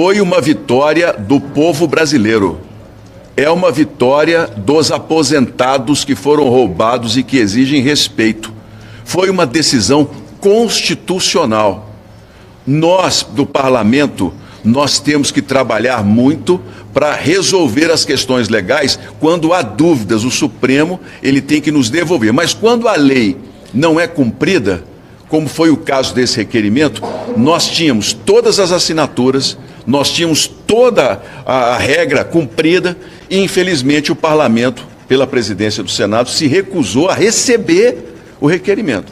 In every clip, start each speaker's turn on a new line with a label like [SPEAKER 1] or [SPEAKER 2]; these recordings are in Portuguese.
[SPEAKER 1] foi uma vitória do povo brasileiro. É uma vitória dos aposentados que foram roubados e que exigem respeito. Foi uma decisão constitucional. Nós, do parlamento, nós temos que trabalhar muito para resolver as questões legais. Quando há dúvidas, o Supremo ele tem que nos devolver. Mas quando a lei não é cumprida, como foi o caso desse requerimento, nós tínhamos todas as assinaturas, nós tínhamos toda a regra cumprida e, infelizmente, o parlamento, pela presidência do Senado, se recusou a receber o requerimento.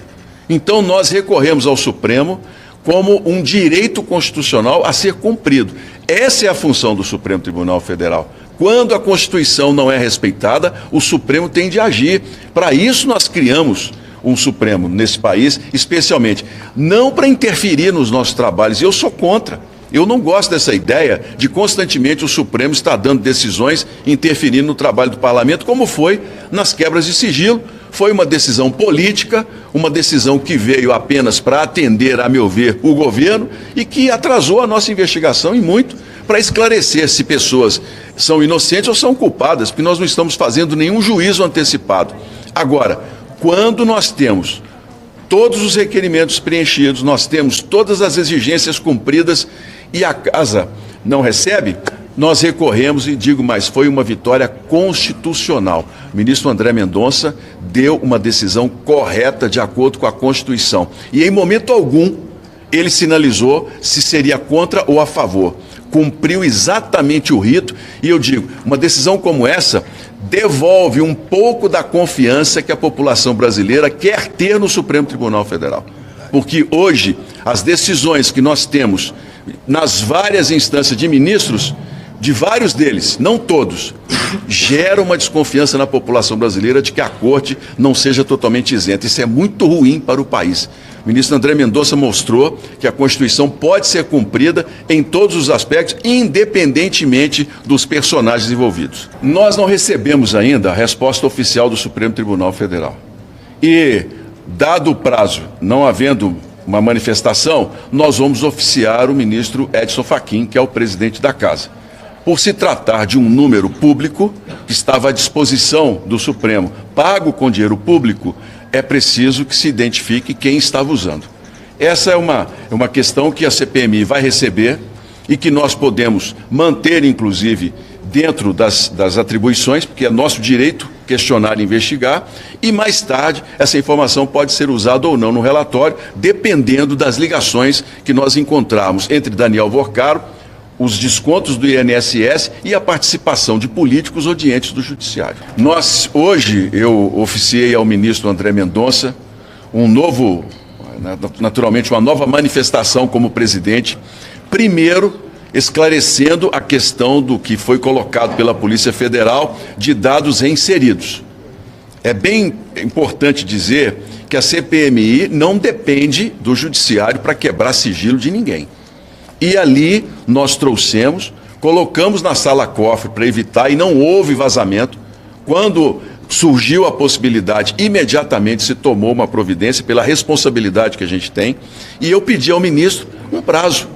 [SPEAKER 1] Então, nós recorremos ao Supremo como um direito constitucional a ser cumprido. Essa é a função do Supremo Tribunal Federal. Quando a Constituição não é respeitada, o Supremo tem de agir. Para isso nós criamos um Supremo nesse país, especialmente, não para interferir nos nossos trabalhos. Eu sou contra. Eu não gosto dessa ideia de constantemente o Supremo estar dando decisões, interferindo no trabalho do parlamento, como foi nas quebras de sigilo. Foi uma decisão política, uma decisão que veio apenas para atender, a meu ver, o governo e que atrasou a nossa investigação e muito para esclarecer se pessoas são inocentes ou são culpadas, porque nós não estamos fazendo nenhum juízo antecipado. Agora, quando nós temos todos os requerimentos preenchidos, nós temos todas as exigências cumpridas e a casa não recebe, nós recorremos e digo mais, foi uma vitória constitucional. O ministro André Mendonça deu uma decisão correta de acordo com a Constituição. E em momento algum ele sinalizou se seria contra ou a favor. Cumpriu exatamente o rito e eu digo, uma decisão como essa devolve um pouco da confiança que a população brasileira quer ter no Supremo Tribunal Federal. Porque hoje as decisões que nós temos nas várias instâncias de ministros, de vários deles, não todos, gera uma desconfiança na população brasileira de que a Corte não seja totalmente isenta. Isso é muito ruim para o país. O ministro André Mendonça mostrou que a Constituição pode ser cumprida em todos os aspectos, independentemente dos personagens envolvidos. Nós não recebemos ainda a resposta oficial do Supremo Tribunal Federal. E, dado o prazo, não havendo uma manifestação, nós vamos oficiar o ministro Edson Fachin, que é o presidente da Casa. Por se tratar de um número público que estava à disposição do Supremo, pago com dinheiro público, é preciso que se identifique quem estava usando. Essa é uma questão que a CPMI vai receber e que nós podemos manter, inclusive, dentro das atribuições, porque é nosso direito questionar e investigar, e mais tarde essa informação pode ser usada ou não no relatório, dependendo das ligações que nós encontrarmos entre Daniel Vorcaro, os descontos do INSS e a participação de políticos ou de entes do Judiciário. Hoje, eu oficiei ao ministro André Mendonça naturalmente, uma nova manifestação como presidente, primeiro esclarecendo a questão do que foi colocado pela Polícia Federal de dados reinseridos. É bem importante dizer que a CPMI não depende do Judiciário para quebrar sigilo de ninguém. E ali nós colocamos na sala cofre para evitar, e não houve vazamento. Quando surgiu a possibilidade, imediatamente se tomou uma providência pela responsabilidade que a gente tem, e eu pedi ao ministro um prazo,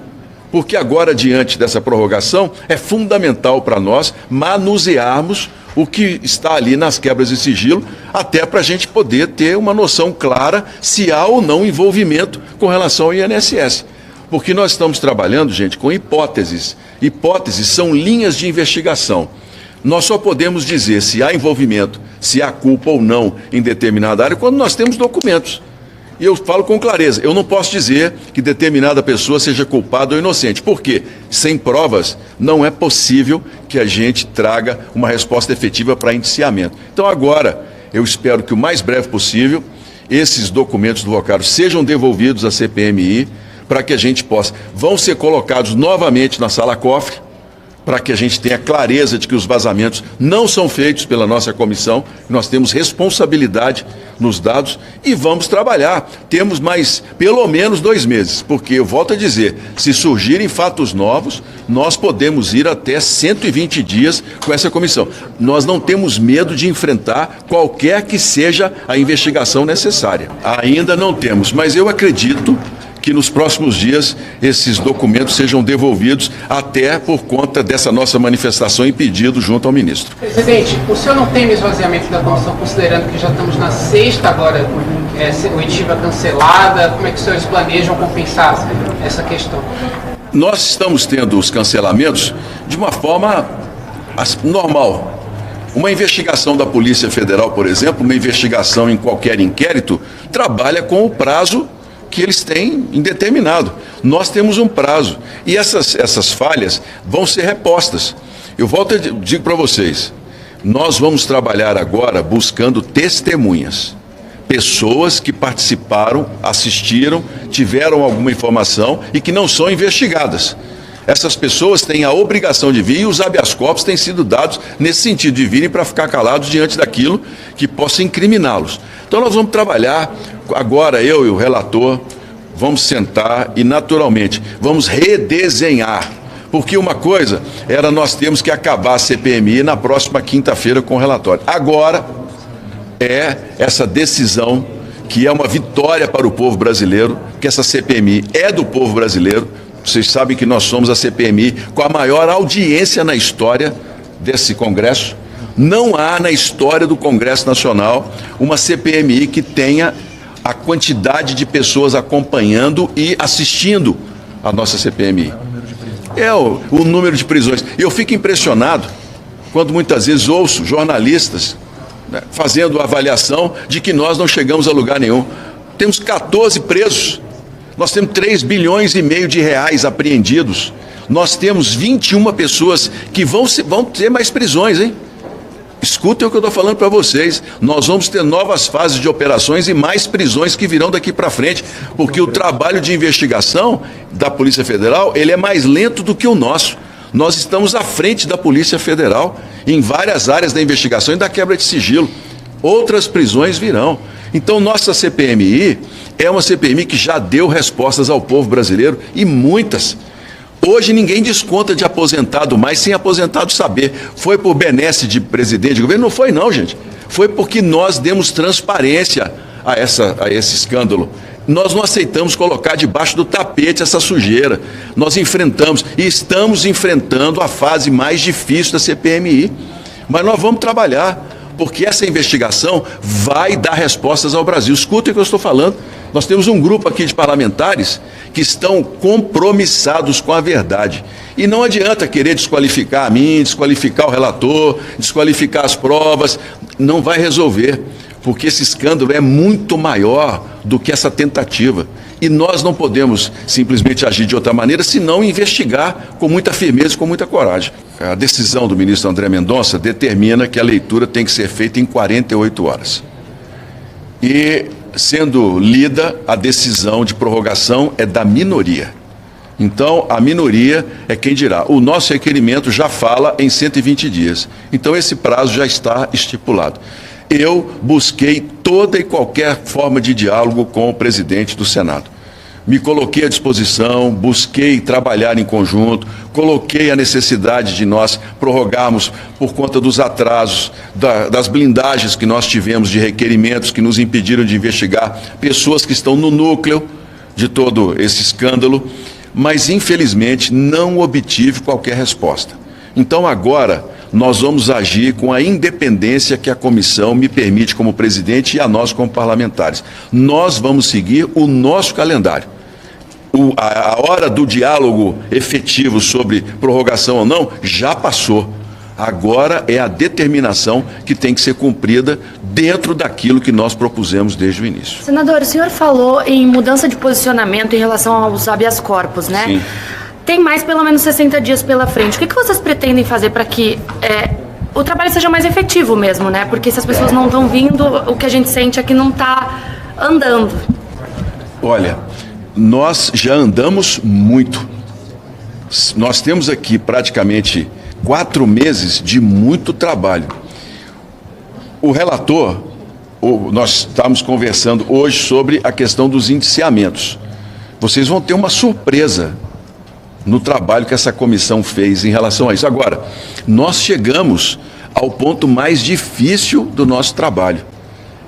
[SPEAKER 1] porque agora, diante dessa prorrogação, é fundamental para nós manusearmos o que está ali nas quebras de sigilo, até para a gente poder ter uma noção clara se há ou não envolvimento com relação ao INSS. Porque nós estamos trabalhando, gente, com hipóteses. Hipóteses são linhas de investigação. Nós só podemos dizer se há envolvimento, se há culpa ou não em determinada área, quando nós temos documentos. E eu falo com clareza, eu não posso dizer que determinada pessoa seja culpada ou inocente. Por quê? Sem provas, não é possível que a gente traga uma resposta efetiva para indiciamento. Então agora, eu espero que o mais breve possível, esses documentos do Vorcaro sejam devolvidos à CPMI, para que a gente possa, vão ser colocados novamente na sala cofre, para que a gente tenha clareza de que os vazamentos não são feitos pela nossa comissão, nós temos responsabilidade nos dados e vamos trabalhar. Temos mais, pelo menos 2 meses, porque eu volto a dizer, se surgirem fatos novos, nós podemos ir até 120 dias com essa comissão. Nós não temos medo de enfrentar qualquer que seja a investigação necessária. Ainda não temos, mas eu acredito que nos próximos dias esses documentos sejam devolvidos, até por conta dessa nossa manifestação e pedido junto ao ministro.
[SPEAKER 2] Presidente, o senhor não teme esvaziamento da comissão, considerando que já estamos na sexta agora, oitiva cancelada? Como é que os senhores planejam compensar essa questão?
[SPEAKER 1] Nós estamos tendo os cancelamentos de uma forma normal. Uma investigação da Polícia Federal, por exemplo, uma investigação em qualquer inquérito, trabalha com o prazo que eles têm indeterminado. Nós temos um prazo e essas falhas vão ser repostas. Eu volto e digo para vocês, nós vamos trabalhar agora buscando testemunhas, pessoas que participaram, assistiram, tiveram alguma informação e que não são investigadas. Essas pessoas têm a obrigação de vir e os habeas corpus têm sido dados nesse sentido, de virem para ficar calados diante daquilo que possa incriminá-los. Então nós vamos trabalhar, agora eu e o relator, vamos sentar e naturalmente vamos redesenhar. Porque uma coisa era nós temos que acabar a CPMI na próxima quinta-feira com o relatório. Agora é essa decisão que é uma vitória para o povo brasileiro, que essa CPMI é do povo brasileiro. Vocês sabem que nós somos a CPMI com a maior audiência na história desse Congresso. Não há na história do Congresso Nacional uma CPMI que tenha a quantidade de pessoas acompanhando e assistindo a nossa CPMI. É o número de prisões. E eu fico impressionado quando muitas vezes ouço jornalistas fazendo a avaliação de que nós não chegamos a lugar nenhum. Temos 14 presos. Nós temos 3,5 bilhões de reais apreendidos. Nós temos 21 pessoas que vão ter mais prisões, hein? Escutem o que eu estou falando para vocês. Nós vamos ter novas fases de operações e mais prisões que virão daqui para frente, porque o trabalho de investigação da Polícia Federal, ele é mais lento do que o nosso. Nós estamos à frente da Polícia Federal em várias áreas da investigação e da quebra de sigilo. Outras prisões virão. Então, nossa CPMI é uma CPMI que já deu respostas ao povo brasileiro e muitas. Hoje ninguém desconta de aposentado mais sem aposentado saber. Foi por benesse de presidente de governo? Não foi não, gente. Foi porque nós demos transparência a esse escândalo. Nós não aceitamos colocar debaixo do tapete essa sujeira. Nós enfrentamos e estamos enfrentando a fase mais difícil da CPMI. Mas nós vamos trabalhar, porque essa investigação vai dar respostas ao Brasil. Escutem o que eu estou falando. Nós temos um grupo aqui de parlamentares que estão compromissados com a verdade. E não adianta querer desqualificar a mim, desqualificar o relator, desqualificar as provas. Não vai resolver, porque esse escândalo é muito maior do que essa tentativa. E nós não podemos simplesmente agir de outra maneira, senão investigar com muita firmeza e com muita coragem. A decisão do ministro André Mendonça determina que a leitura tem que ser feita em 48 horas. E, sendo lida, a decisão de prorrogação é da minoria. Então, a minoria é quem dirá. O nosso requerimento já fala em 120 dias. Então, esse prazo já está estipulado. Eu busquei toda e qualquer forma de diálogo com o presidente do Senado. Me coloquei à disposição, busquei trabalhar em conjunto, coloquei a necessidade de nós prorrogarmos por conta dos atrasos, das blindagens que nós tivemos de requerimentos que nos impediram de investigar pessoas que estão no núcleo de todo esse escândalo, mas infelizmente não obtive qualquer resposta. Então agora nós vamos agir com a independência que a comissão me permite como presidente e a nós como parlamentares. Nós vamos seguir o nosso calendário. A hora do diálogo efetivo sobre prorrogação ou não já passou. Agora é a determinação que tem que ser cumprida dentro daquilo que nós propusemos desde o início.
[SPEAKER 3] Senador, o senhor falou em mudança de posicionamento em relação aos habeas corpus, né?
[SPEAKER 1] Sim.
[SPEAKER 3] Tem mais pelo menos 60 dias pela frente. O que vocês pretendem fazer para que o trabalho seja mais efetivo mesmo, né? Porque se as pessoas não estão vindo, o que a gente sente é que não está andando.
[SPEAKER 1] Olha, nós já andamos muito. Nós temos aqui praticamente 4 meses de muito trabalho. O relator, nós estamos conversando hoje sobre a questão dos indiciamentos. Vocês vão ter uma surpresa no trabalho que essa comissão fez em relação a isso. Agora, nós chegamos ao ponto mais difícil do nosso trabalho,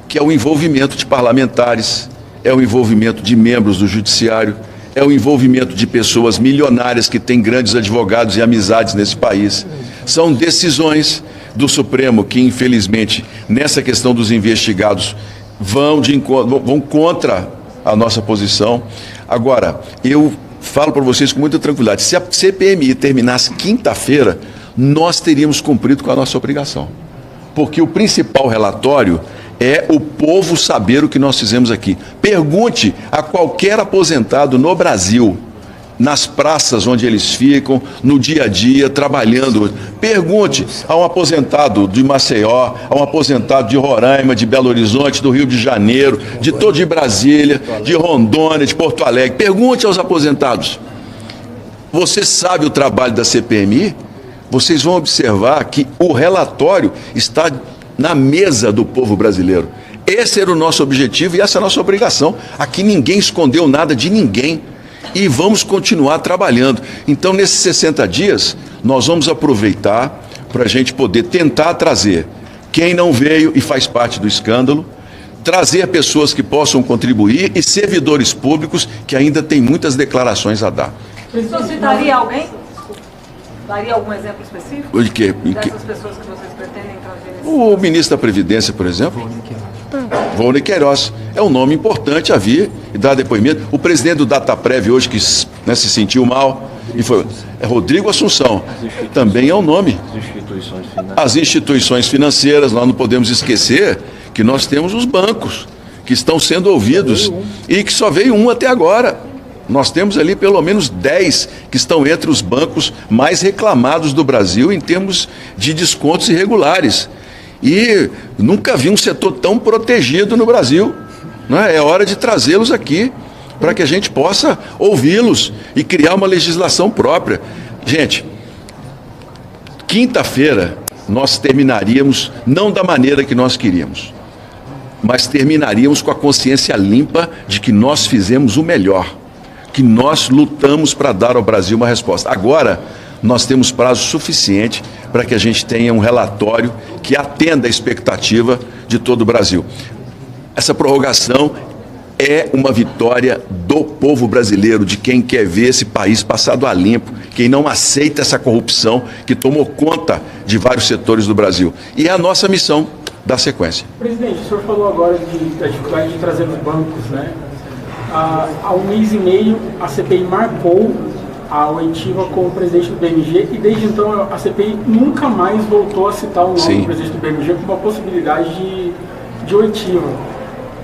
[SPEAKER 1] que é o envolvimento de parlamentares, é o envolvimento de membros do judiciário, é o envolvimento de pessoas milionárias que têm grandes advogados e amizades nesse país. São decisões do Supremo que, infelizmente, nessa questão dos investigados, vão contra a nossa posição. Agora, eu falo para vocês com muita tranquilidade, se a CPMI terminasse quinta-feira, nós teríamos cumprido com a nossa obrigação. Porque o principal relatório é o povo saber o que nós fizemos aqui. Pergunte a qualquer aposentado no Brasil, nas praças onde eles ficam, no dia a dia, trabalhando. Pergunte a um aposentado de Maceió, a um aposentado de Roraima, de Belo Horizonte, do Rio de Janeiro, de Brasília, de Rondônia, de Porto Alegre. Pergunte aos aposentados. Você sabe o trabalho da CPMI? Vocês vão observar que o relatório está na mesa do povo brasileiro. Esse era o nosso objetivo e essa é a nossa obrigação. Aqui ninguém escondeu nada de ninguém. E vamos continuar trabalhando. Então, nesses 60 dias, nós vamos aproveitar para a gente poder tentar trazer quem não veio e faz parte do escândalo, trazer pessoas que possam contribuir e servidores públicos que ainda têm muitas declarações a dar.
[SPEAKER 4] O senhor citaria alguém? Daria algum exemplo específico?
[SPEAKER 1] De quê?
[SPEAKER 4] Dessas pessoas que vocês pretendem trazer?
[SPEAKER 1] O ministro da Previdência, por exemplo. Volney Queiroz. É um nome importante a vir e dar depoimento. O presidente do Dataprev hoje, que se sentiu mal, e foi Rodrigo Assunção. Também é um nome. As instituições financeiras, nós não podemos esquecer que nós temos os bancos que estão sendo ouvidos e que só veio um até agora. Nós temos ali pelo menos 10 que estão entre os bancos mais reclamados do Brasil em termos de descontos irregulares. E nunca vi um setor tão protegido no Brasil. Né? É hora de trazê-los aqui para que a gente possa ouvi-los e criar uma legislação própria. Gente, quinta-feira nós terminaríamos, não da maneira que nós queríamos, mas terminaríamos com a consciência limpa de que nós fizemos o melhor, que nós lutamos para dar ao Brasil uma resposta. Agora, nós temos prazo suficiente para que a gente tenha um relatório que atenda a expectativa de todo o Brasil. Essa prorrogação é uma vitória do povo brasileiro, de quem quer ver esse país passado a limpo, quem não aceita essa corrupção que tomou conta de vários setores do Brasil. E é a nossa missão dar sequência.
[SPEAKER 5] Presidente, o senhor falou agora da dificuldade de trazer os bancos, né? Há um mês e meio, a CPI marcou a oitiva com o presidente do BMG e desde então a CPI nunca mais voltou a citar o nome do presidente do BMG com uma possibilidade de oitiva.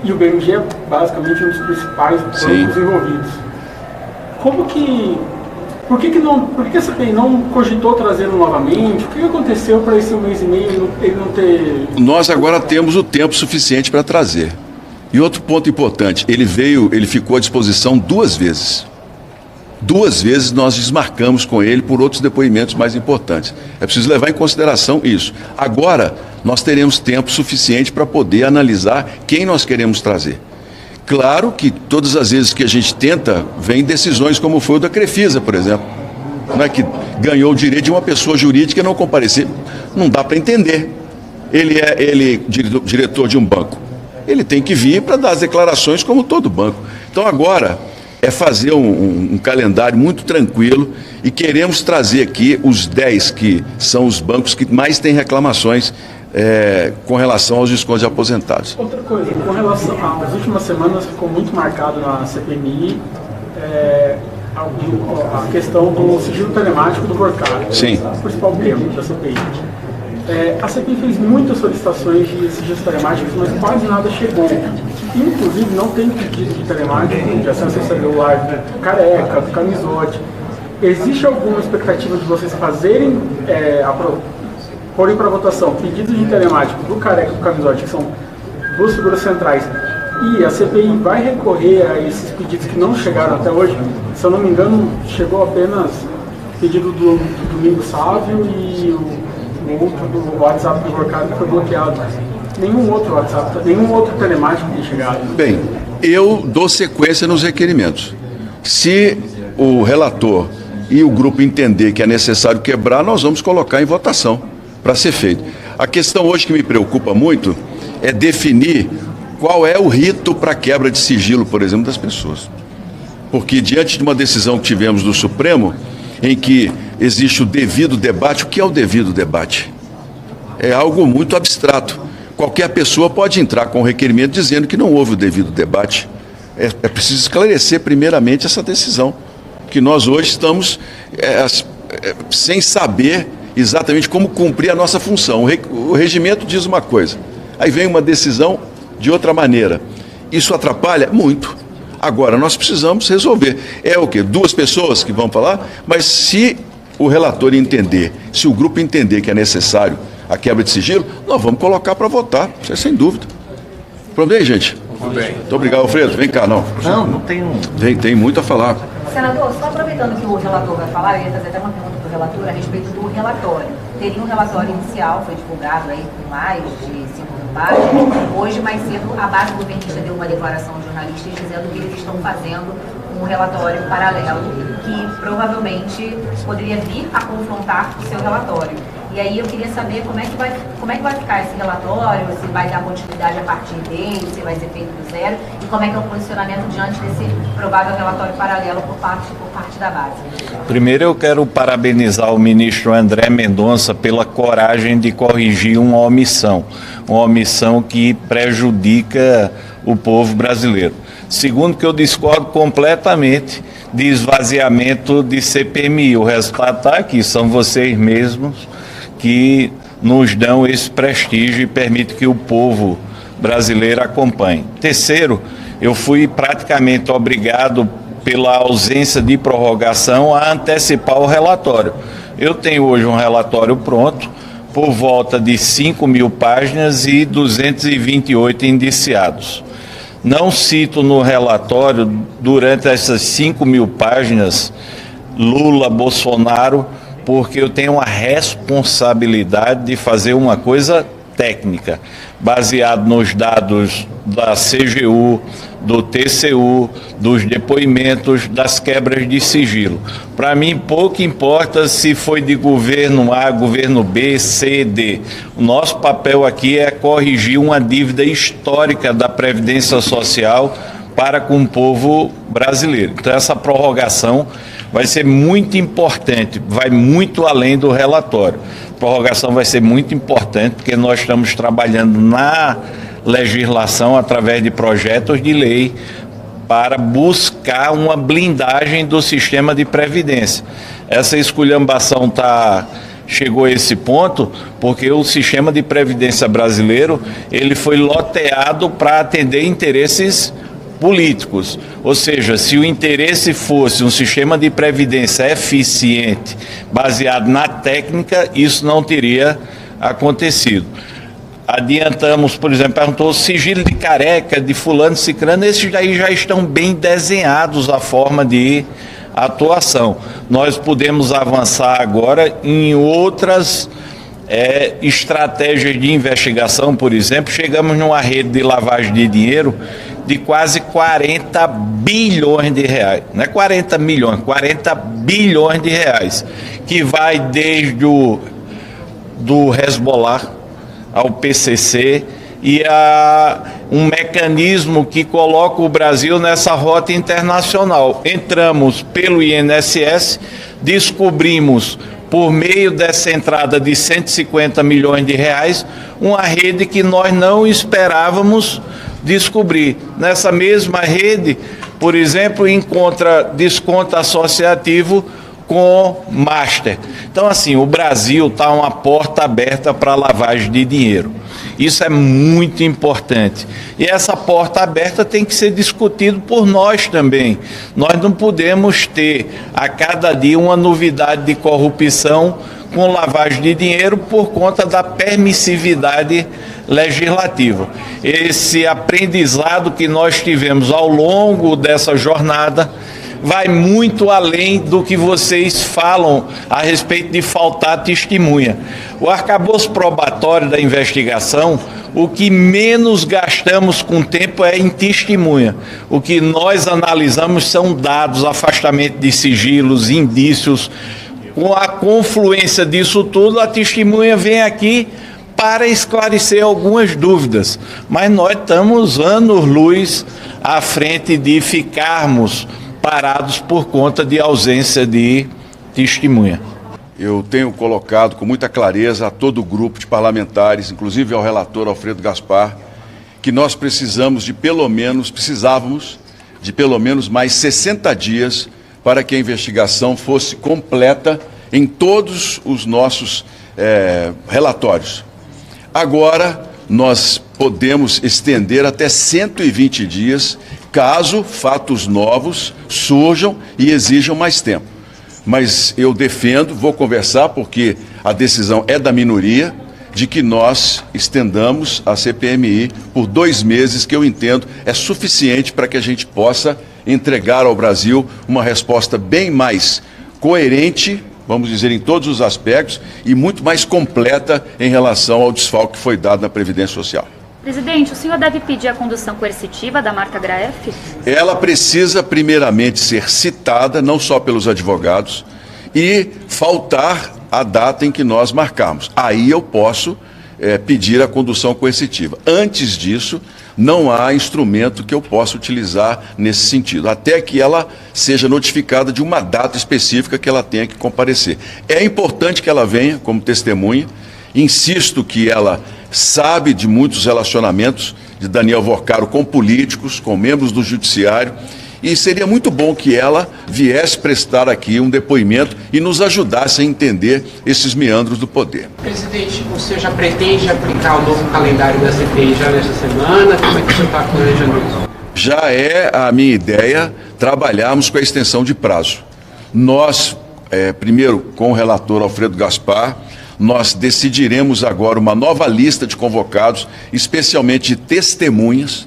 [SPEAKER 5] E o BMG é basicamente um dos principais bancos envolvidos. Por que a CPI não cogitou trazê-lo novamente? O que aconteceu para esse um mês e meio ele não ter...
[SPEAKER 1] Nós agora temos o tempo suficiente para trazer. E outro ponto importante, ele ficou à disposição 2 vezes. 2 vezes nós desmarcamos com ele por outros depoimentos mais importantes. É preciso levar em consideração isso. Agora, nós teremos tempo suficiente para poder analisar quem nós queremos trazer. Claro que todas as vezes que a gente tenta, vem decisões como foi o da Crefisa, por exemplo, né, que ganhou o direito de uma pessoa jurídica não comparecer. Não dá para entender. Ele é diretor de um banco. Ele tem que vir para dar as declarações como todo banco. Então agora é fazer um calendário muito tranquilo e queremos trazer aqui os 10 que são os bancos que mais têm reclamações com relação aos descontos de aposentados.
[SPEAKER 5] Outra coisa, com relação às últimas semanas ficou muito marcado na CPMI a questão do sigilo telemático do Workar.
[SPEAKER 1] Sim.
[SPEAKER 5] O principal tema da CPI. A CPI fez muitas solicitações de sigilos telemáticos, mas quase nada chegou. Inclusive, não tem pedido de telemático, de acesso ao celular do Careca, do Camizote. Existe alguma expectativa de vocês fazerem, porem para votação, pedidos de telemático do Careca e do Camizote, que são 2 figuras centrais, e a CPI vai recorrer a esses pedidos que não chegaram até hoje? Se eu não me engano, chegou apenas pedido do Domingos Sávio e o outro do WhatsApp do Workar que foi bloqueado. Nenhum outro WhatsApp, nenhum outro telemático tem chegado.
[SPEAKER 1] Bem, eu dou sequência nos requerimentos. Se o relator e o grupo entender que é necessário quebrar, nós vamos colocar em votação para ser feito. A questão hoje que me preocupa muito é definir qual é o rito para quebra de sigilo, por exemplo, das pessoas. Porque diante de uma decisão que tivemos do Supremo, em que existe o devido debate, o que é o devido debate? É algo muito abstrato. Qualquer pessoa pode entrar com um requerimento dizendo que não houve o devido debate. É preciso esclarecer primeiramente essa decisão, que nós hoje estamos sem saber exatamente como cumprir a nossa função. O regimento diz uma coisa, aí vem uma decisão de outra maneira. Isso atrapalha muito. Agora, nós precisamos resolver. É o quê? 2 pessoas que vão falar, mas se o relator entender, se o grupo entender que é necessário a quebra de sigilo, nós vamos colocar para votar, isso é sem dúvida. Pronto aí, gente?
[SPEAKER 2] Tudo bem.
[SPEAKER 1] Muito obrigado, Alfredo. Vem cá, não.
[SPEAKER 6] Não tem um...
[SPEAKER 1] Tem muito a falar.
[SPEAKER 4] Senador, só aproveitando que o relator vai falar, eu ia fazer até uma pergunta para o relator a respeito do relatório. Teria um relatório inicial, foi divulgado aí com mais de 5.000 páginas. Hoje, mais cedo, a base governista deu uma declaração aos jornalistas dizendo que eles estão fazendo um relatório paralelo que provavelmente poderia vir a confrontar o seu relatório. E aí eu queria saber como é que vai ficar esse relatório, se vai dar continuidade a partir dele, se vai ser feito do zero, e como é que é o posicionamento diante desse provável relatório paralelo por parte da base.
[SPEAKER 6] Primeiro eu quero parabenizar o ministro André Mendonça pela coragem de corrigir uma omissão que prejudica o povo brasileiro. Segundo, que eu discordo completamente de esvaziamento de CPMI. O resultado está aqui, são vocês mesmos que nos dão esse prestígio e permitem que o povo brasileiro acompanhe. Terceiro, eu fui praticamente obrigado pela ausência de prorrogação a antecipar o relatório. Eu tenho hoje um relatório pronto, por volta de 5.000 páginas e 228 indiciados. Não cito no relatório, durante essas 5.000 páginas, Lula, Bolsonaro, porque eu tenho a responsabilidade de fazer uma coisa técnica, baseado nos dados da CGU, do TCU, dos depoimentos, das quebras de sigilo. Para mim, pouco importa se foi de governo A, governo B, C, D. O nosso papel aqui é corrigir uma dívida histórica da Previdência Social para com o povo brasileiro. Então, essa prorrogação vai ser muito importante, vai muito além do relatório. A prorrogação vai ser muito importante, porque nós estamos trabalhando na legislação através de projetos de lei para buscar uma blindagem do sistema de previdência. Essa esculhambação chegou a esse ponto porque o sistema de previdência brasileiro ele foi loteado para atender interesses políticos, ou seja, se o interesse fosse um sistema de previdência eficiente, baseado na técnica, isso não teria acontecido. Adiantamos, por exemplo, perguntou o sigilo de careca, de fulano, de cicrano, esses daí já estão bem desenhados a forma de atuação. Nós podemos avançar agora em outras estratégias de investigação, por exemplo, chegamos numa rede de lavagem de dinheiro de quase 40 bilhões de reais, não é 40 milhões, 40 bilhões de reais, que vai desde do Hezbollah ao PCC e a um mecanismo que coloca o Brasil nessa rota internacional. Entramos pelo INSS, descobrimos por meio dessa entrada de 150 milhões de reais, uma rede que nós não esperávamos descobrir. Nessa mesma rede, por exemplo, encontra desconto associativo com Master. Então, assim, o Brasil está uma porta aberta para lavagem de dinheiro. Isso é muito importante. E essa porta aberta tem que ser discutida por nós também. Nós não podemos ter a cada dia uma novidade de corrupção com lavagem de dinheiro por conta da permissividade legislativa. Esse aprendizado que nós tivemos ao longo dessa jornada vai muito além do que vocês falam a respeito de faltar testemunha. O arcabouço probatório da investigação, o que menos gastamos com tempo é em testemunha. O que nós analisamos são dados, afastamento de sigilos, indícios. Com a confluência disso tudo, a testemunha vem aqui para esclarecer algumas dúvidas, mas nós estamos anos-luz à frente de ficarmos parados por conta de ausência de testemunha.
[SPEAKER 1] Eu tenho colocado com muita clareza a todo o grupo de parlamentares, inclusive ao relator Alfredo Gaspar, que nós precisávamos de pelo menos mais 60 dias para que a investigação fosse completa em todos os nossos relatórios. Agora, nós podemos estender até 120 dias, caso fatos novos surjam e exijam mais tempo. Mas eu defendo, vou conversar, porque a decisão é da minoria, de que nós estendamos a CPMI por 2 meses, que eu entendo é suficiente para que a gente possa entregar ao Brasil uma resposta bem mais coerente, vamos dizer, em todos os aspectos, e muito mais completa em relação ao desfalque que foi dado na Previdência Social.
[SPEAKER 7] Presidente, o senhor deve pedir a condução coercitiva da Marta Graef?
[SPEAKER 1] Ela precisa, primeiramente, ser citada, não só pelos advogados, e faltar a data em que nós marcamos. Aí eu posso pedir a condução coercitiva. Antes disso, não há instrumento que eu possa utilizar nesse sentido, até que ela seja notificada de uma data específica que ela tenha que comparecer. É importante que ela venha como testemunha. Insisto que ela sabe de muitos relacionamentos de Daniel Vorcaro com políticos, com membros do Judiciário, e seria muito bom que ela viesse prestar aqui um depoimento e nos ajudasse a entender esses meandros do poder.
[SPEAKER 2] Presidente, o senhor já pretende aplicar o novo calendário da CPI já nesta semana? Como é que o senhor está planejando isso?
[SPEAKER 1] Já é a minha ideia trabalharmos com a extensão de prazo. Nós, primeiro com o relator Alfredo Gaspar, nós decidiremos agora uma nova lista de convocados, especialmente de testemunhas,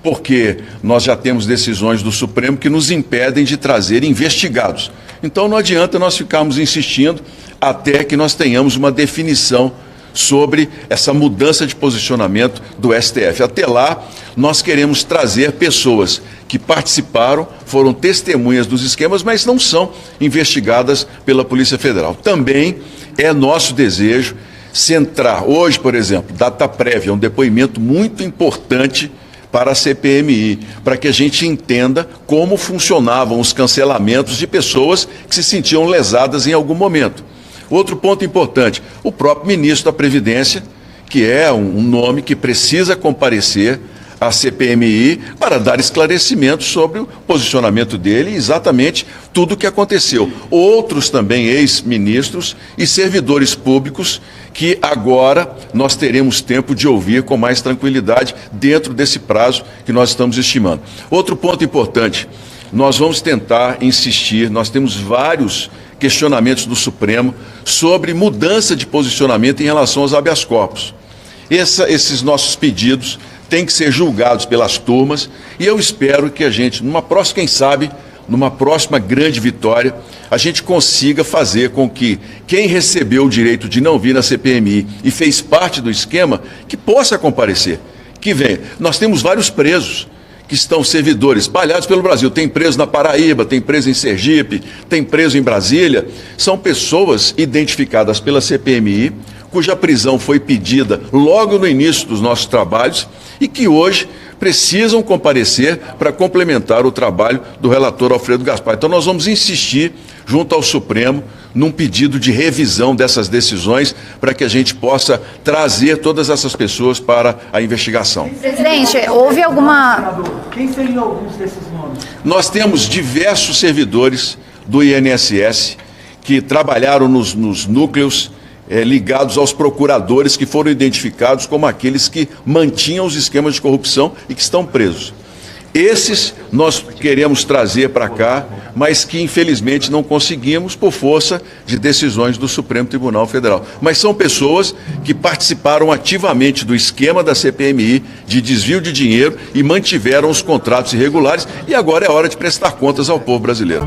[SPEAKER 1] porque nós já temos decisões do Supremo que nos impedem de trazer investigados. Então não adianta nós ficarmos insistindo até que nós tenhamos uma definição sobre essa mudança de posicionamento do STF. Até lá, nós queremos trazer pessoas que participaram, foram testemunhas dos esquemas, mas não são investigadas pela Polícia Federal. Também é nosso desejo centrar, hoje, por exemplo, data prévia, um depoimento muito importante para a CPMI, para que a gente entenda como funcionavam os cancelamentos de pessoas que se sentiam lesadas em algum momento. Outro ponto importante, o próprio ministro da Previdência, que é um nome que precisa comparecer à CPMI para dar esclarecimentos sobre o posicionamento dele e exatamente tudo o que aconteceu. Outros também ex-ministros e servidores públicos que agora nós teremos tempo de ouvir com mais tranquilidade dentro desse prazo que nós estamos estimando. Outro ponto importante, nós vamos tentar insistir, nós temos vários questionamentos do Supremo sobre mudança de posicionamento em relação aos habeas corpus. Esses nossos pedidos têm que ser julgados pelas turmas e eu espero que a gente, numa próxima, quem sabe, numa próxima grande vitória, a gente consiga fazer com que quem recebeu o direito de não vir na CPMI e fez parte do esquema, que possa comparecer, que venha. Nós temos vários presos que estão servidores espalhados pelo Brasil. Tem preso na Paraíba, tem preso em Sergipe, tem preso em Brasília. São pessoas identificadas pela CPMI, cuja prisão foi pedida logo no início dos nossos trabalhos e que hoje precisam comparecer para complementar o trabalho do relator Alfredo Gaspar. Então nós vamos insistir junto ao Supremo num pedido de revisão dessas decisões para que a gente possa trazer todas essas pessoas para a investigação.
[SPEAKER 7] Presidente, houve alguma...
[SPEAKER 5] Quem seriam alguns desses nomes?
[SPEAKER 1] Nós temos diversos servidores do INSS que trabalharam nos núcleos ligados aos procuradores que foram identificados como aqueles que mantinham os esquemas de corrupção e que estão presos. Esses nós queremos trazer para cá, mas que infelizmente não conseguimos por força de decisões do Supremo Tribunal Federal. Mas são pessoas que participaram ativamente do esquema da CPMI de desvio de dinheiro e mantiveram os contratos irregulares e agora é hora de prestar contas ao povo brasileiro.